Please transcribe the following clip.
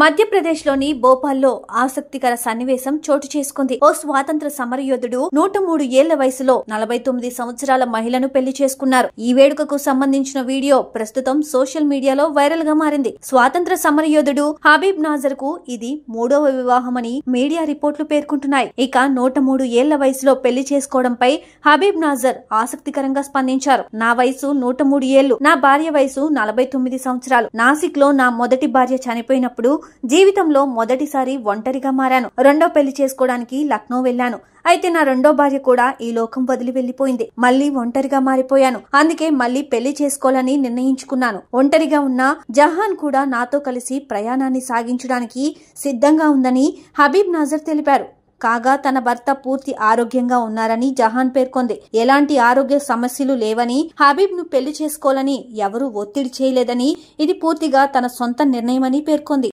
మధ్యప్రదేశ్లోని భోపాల్లో ఆసక్తికర సన్నివేశం చోటు చేసుకుంది. ఓ స్వాతంత్ర సమరయోధుడు 103 ఏళ్ల వయసులో 49 సంవత్సరాల మహిళను పెళ్లి చేసుకున్నారు. ఈ వేడుకకు సంబంధించిన వీడియో ప్రస్తుతం సోషల్ మీడియాలో వైరల్ గా మారింది. స్వాతంత్ర సమరయోధుడు హబీబ్ నాజర్ కు ఇది 3వ వివాహమని మీడియా రిపోర్టులు పేర్కొంటున్నాయి. ఇక 103 ఏళ్ల వయసులో పెళ్లి చేసుకోవడంపై హబీబ్ నాజర్ ఆసక్తికరంగా స్పందించారు. నా వయసు 103 ఏళ్లు, నా భార్య వయసు 49 సంవత్సరాలు. నాసిక్ లో నా మొదటి భార్య చనిపోయినప్పుడు జీవితంలో మొదటిసారి ఒంటరిగా మారాను. రెండో పెళ్లి చేసుకోవడానికి లక్నో వెళ్లాను. అయితే నా రెండో భార్య కూడా ఈ లోకం వదిలి వెళ్లిపోయింది. మళ్లీ ఒంటరిగా మారిపోయాను. అందుకే మళ్లీ పెళ్లి చేసుకోవాలని నిర్ణయించుకున్నాను. ఒంటరిగా ఉన్న జహాన్ కూడా నాతో కలిసి ప్రయాణాన్ని సాగించడానికి సిద్ధంగా ఉందని హబీబ్ నాజర్ తెలిపారు. కాగా తన భర్త పూర్తి ఆరోగ్యంగా ఉన్నారని జహాన్ పేర్కొంది. ఎలాంటి ఆరోగ్య సమస్యలు లేవని, హబీబ్ ను పెళ్లి చేసుకోవాలని ఎవరూ ఒత్తిడి చేయలేదని, ఇది పూర్తిగా తన సొంత నిర్ణయమని పేర్కొంది.